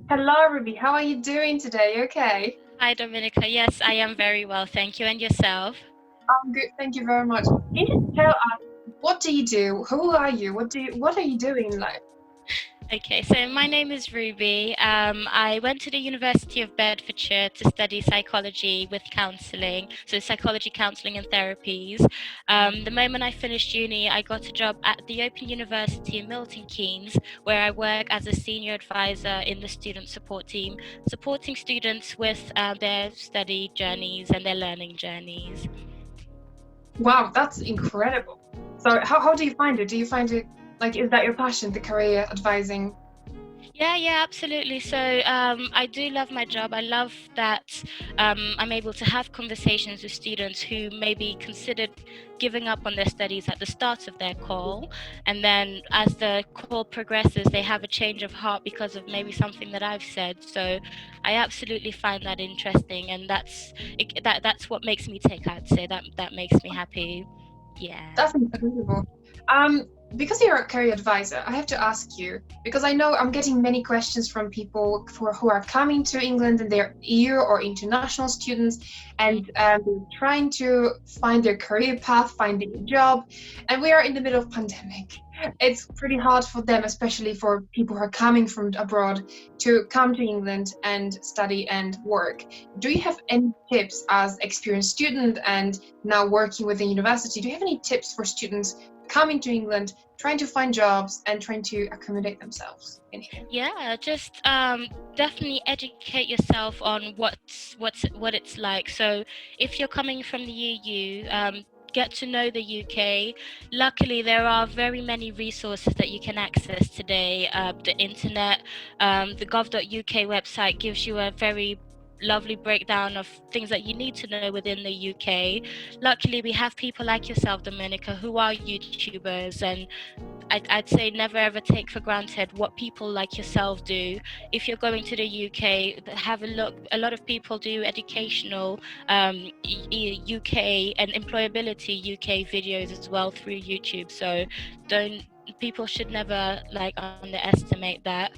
Hello, Ruby. How are you doing today? Okay. Hi, Dominika. Yes, I am very well, thank you. And yourself? I'm good. Thank you very much. Can you just tell us what do you do? Who are you? What are you doing in life? Okay, so my name is Ruby. I went to the University of Bedfordshire to study psychology with counselling, so psychology, counselling, and therapies. The moment I finished uni, I got a job at the Open University in Milton Keynes, where I work as a senior advisor in the student support team, supporting students with their study journeys and their learning journeys. Wow, that's incredible. So how do you find it? Do you find it like is that your passion, the career advising? Yeah, absolutely. So I do love my job. I love that I'm able to have conversations with students who maybe considered giving up on their studies at the start of their call. And then as the call progresses, they have a change of heart because of maybe something that I've said. So I absolutely find that interesting. And that's what makes me tick, I'd say. That makes me happy. Yeah. That's incredible. Um, because you're a career advisor, I have to ask you, because I know I'm getting many questions from people who are coming to England and they're EU or international students, and they're trying to find their career path, finding a job, and we are in the middle of pandemic. It's pretty hard for them, especially for people who are coming from abroad, to come to England and study and work. Do you have any tips as experienced student and now working with the university? Do you have any tips for students coming to England, trying to find jobs and trying to accommodate themselves in here? Yeah, just definitely educate yourself on what it's like. So if you're coming from the EU, get to know the UK. Luckily, there are very many resources that you can access today. The internet, the gov.uk website gives you a very lovely breakdown of things that you need to know within the UK. Luckily, we have people like yourself, Dominika, who are YouTubers, and I'd say never ever take for granted what people like yourself do. If you're going to the UK, have a look. A lot of people do educational UK and employability UK videos as well through YouTube. So don't people should never like underestimate that.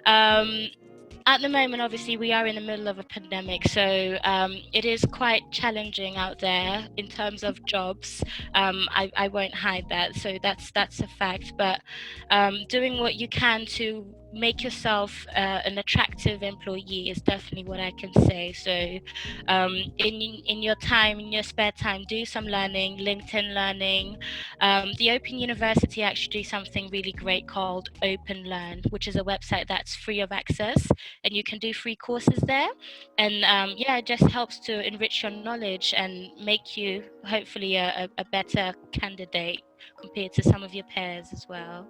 Um, at the moment, obviously, we are in the middle of a pandemic, so it is quite challenging out there in terms of jobs. I won't hide that, so that's a fact. But doing what you can to make yourself an attractive employee is definitely what I can say. So, in your time, in your spare time, do some learning, LinkedIn learning. The Open University actually do something really great called Open Learn, which is a website that's free of access and you can do free courses there. And yeah, it just helps to enrich your knowledge and make you hopefully a better candidate compared to some of your peers as well.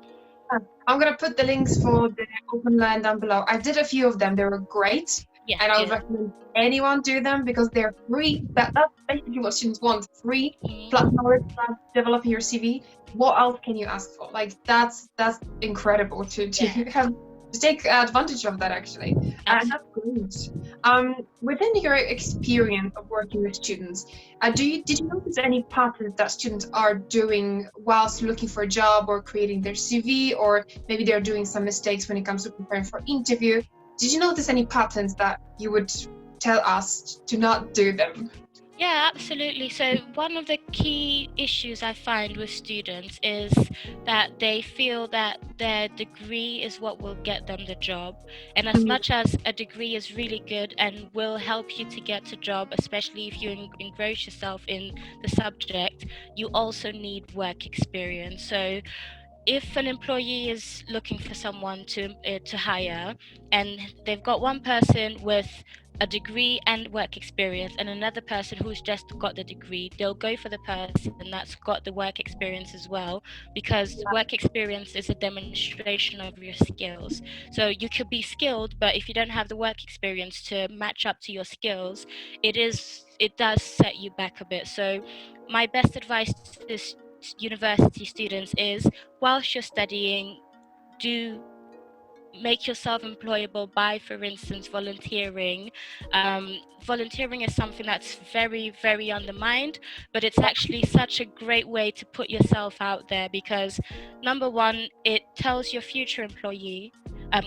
I'm gonna put the links for the open line down below. I did a few of them, they were great, Yeah, and I would good. recommend anyone do them because they're free. That's basically what students want, free plus Mhm. knowledge plus developing your CV. What else can you ask for? Like that's incredible to Yeah, have to take advantage of that actually. And absolutely. that's great. Within your experience of working with students, did you notice any patterns that students are doing whilst looking for a job or creating their CV, or maybe they're doing some mistakes when it comes to preparing for interview? Did you notice any patterns that you would tell us to not do them? Yeah, absolutely. So, one of the key issues I find with students is that they feel that their degree is what will get them the job. And as Mm, much as a degree is really good and will help you to get a job, especially if you engross yourself in the subject, you also need work experience. So, if an employee is looking for someone to hire and they've got one person with a degree and work experience and another person who's just got the degree, they'll go for the person that's got the work experience as well, because work experience is a demonstration of your skills. So you could be skilled, but if you don't have the work experience to match up to your skills, it does set you back a bit. So my best advice to university students is, whilst you're studying, do make yourself employable by, for instance, volunteering. Volunteering is something that's very undermined, but it's actually such a great way to put yourself out there because, number one, it tells your future employee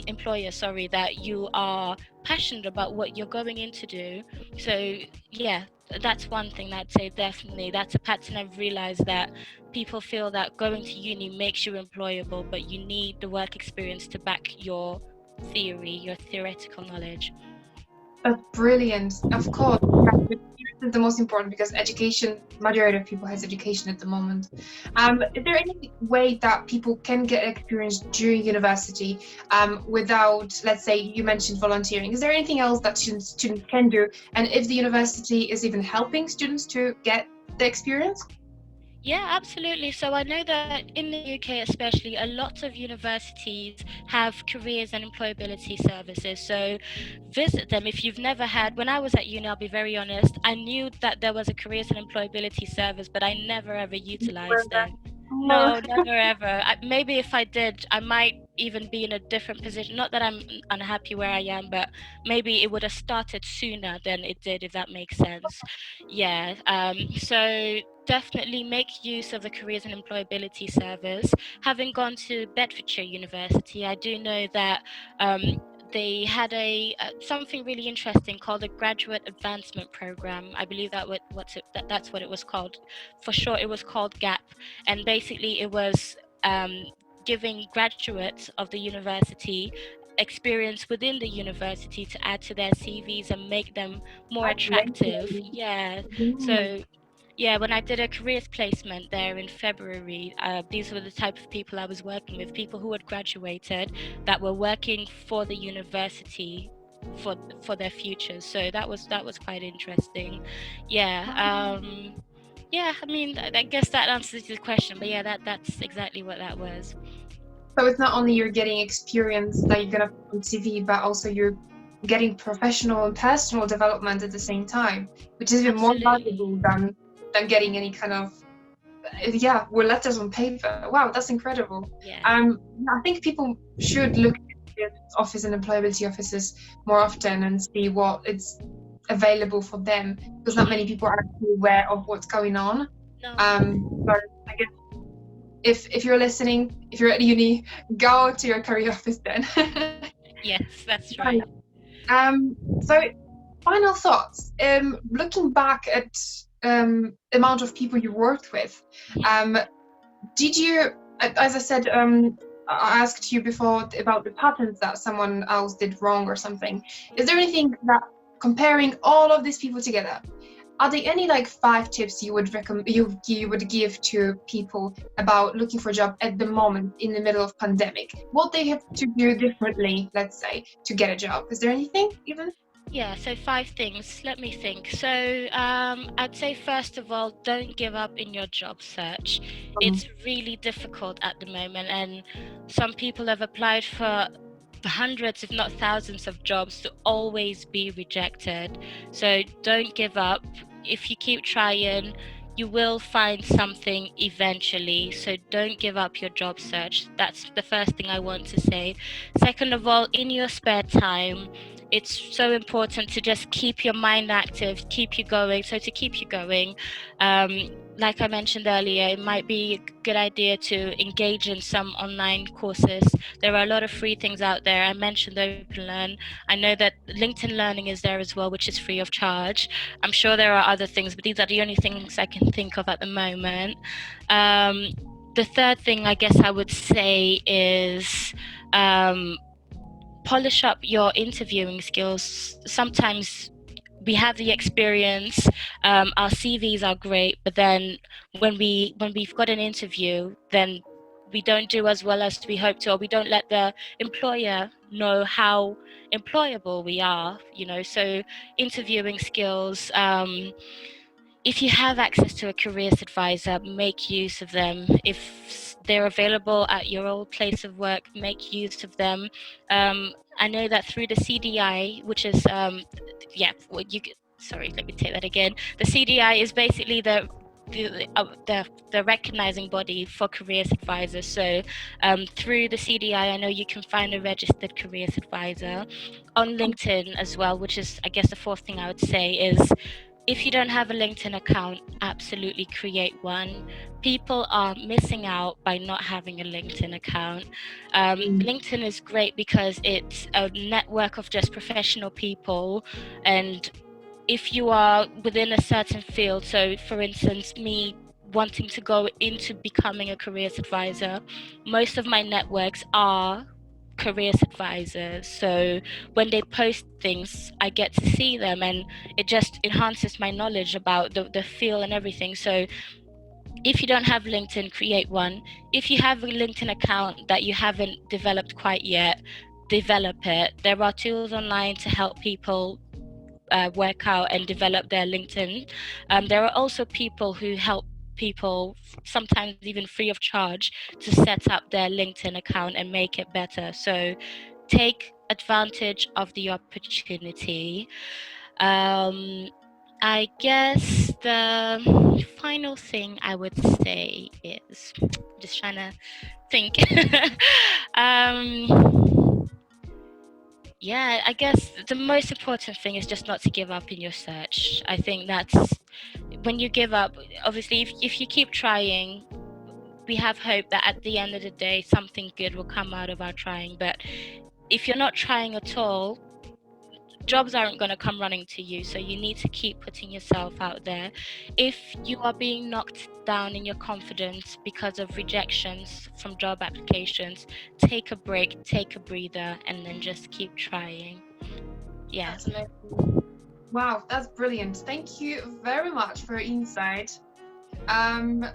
employer, sorry, that you are passionate about what you're going in to do. So yeah, that's one thing that I'd say. Definitely, that's a pattern I've realized, that people feel that going to uni makes you employable, but you need the work experience to back your theory, your theoretical knowledge. That's brilliant. Of course, yeah, this is the most important because education, majority of people has education at the moment. Is there any way that people can get experience during university without, let's say, you mentioned volunteering? Is there anything else that students can do? And if the university is even helping students to get the experience? Yeah, absolutely. So I know that in the UK, especially, a lot of universities have careers and employability services. So visit them if you've never had. When I was at uni, I'll be very honest, I knew that there was a careers and employability service, but I never ever utilized it. Oh, No, never ever. Maybe if I did, I might even be in a different position. Not that I'm unhappy where I am, but maybe it would have started sooner than it did, if that makes sense. Yeah. So definitely make use of the Careers and Employability Service. Having gone to Bedfordshire University, I do know that they had something really interesting called a Graduate Advancement Program. I believe that's what it was called. For sure, it was called GAP, and basically it was giving graduates of the university experience within the university to add to their CVs and make them more attractive. Yeah. So yeah, when I did a careers placement there in February, these were the type of people I was working with, people who had graduated that were working for the university for their futures. So that was quite interesting. Yeah. Yeah, I mean, I guess that answers the question, but yeah, that's exactly what that was. So it's not only you're getting experience that you're gonna put on CV, but also you're getting professional and personal development at the same time, which is even more Absolutely. valuable than getting any kind of with letters on paper. Wow, that's incredible. Yeah. I think people should look at the office and employability offices more often and see what it's available for them, because not many people are actually aware of what's going on. No. So I guess if you're listening, if you're at uni, go to your career office then. Yes, that's right. So final thoughts. Looking back at amount of people you worked with, did you, as I said, I asked you before about the patterns that someone else did wrong or something. Is there anything that, comparing all of these people together, are there any like 5 tips you would recommend you would give to people about looking for a job at the moment in the middle of pandemic? What they have to do differently, let's say, to get a job? Is there anything even? Yeah, so 5 things. Let me think. So I'd say, first of all, don't give up in your job search. It's really difficult at the moment, and some people have applied for hundreds, if not thousands, of jobs to always be rejected. So don't give up. If you keep trying, you will find something eventually. So don't give up your job search. That's the first thing I want to say. Second of all, in your spare time, it's so important to just keep your mind active, keep you going. So to keep you going, like I mentioned earlier, it might be a good idea to engage in some online courses. There are a lot of free things out there. I mentioned OpenLearn. I know that LinkedIn Learning is there as well, which is free of charge. I'm sure there are other things, but these are the only things I can think of at the moment. The third thing I guess I would say is polish up your interviewing skills. Sometimes we have the experience, our CVs are great, but then when we've got an interview, then we don't do as well as we hope to, or we don't let the employer know how employable we are, so interviewing skills. If you have access to a careers advisor, make use of them. If they're available at your old place of work, make use of them. I know that through the CDI, which is sorry, let me take that again. The CDI is basically the recognizing body for careers advisors. So through the CDI, I know you can find a registered careers advisor. On LinkedIn as well, which is, I guess, the fourth thing I would say is if you don't have a LinkedIn account, absolutely create one. People are missing out by not having a LinkedIn account. LinkedIn is great because it's a network of just professional people, and if you are within a certain field, so for instance, me wanting to go into becoming a careers advisor, most of my networks are careers advisors. So when they post things, I get to see them, and it just enhances my knowledge about the field and everything. So if you don't have LinkedIn, create one. If you have a LinkedIn account that you haven't developed quite yet, develop it. There are tools online to help people work out and develop their LinkedIn. There are also people who help people, sometimes even free of charge, to set up their LinkedIn account and make it better. So take advantage of the opportunity. I guess the final thing I would say is, just trying to think. Yeah, I guess the most important thing is just not to give up in your search. I think that's when you give up, obviously, if you keep trying, we have hope that at the end of the day, something good will come out of our trying. But if you're not trying at all, jobs aren't going to come running to you. So you need to keep putting yourself out there. If you are being knocked down in your confidence because of rejections from job applications, take a break, take a breather, and then just keep trying. Yeah. That's amazing. Wow, that's brilliant. Thank you very much for your insight. I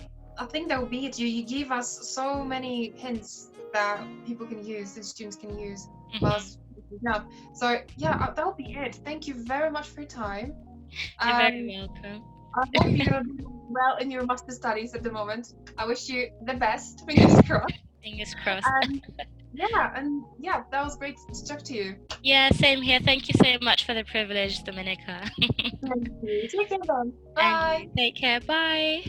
think that will be it. You gave us so many hints that people can use, that students can use whilst picking up. So yeah, that'll be it. Thank you very much for your time. You're very Um, welcome. I hope you're doing well in your master studies at the moment. I wish you the best. Fingers crossed. Fingers crossed. Yeah, that was great to talk to you. Yeah, same here. Thank you so much for the privilege, Dominika. Thank you. Take care then. And Bye. you take care. Bye.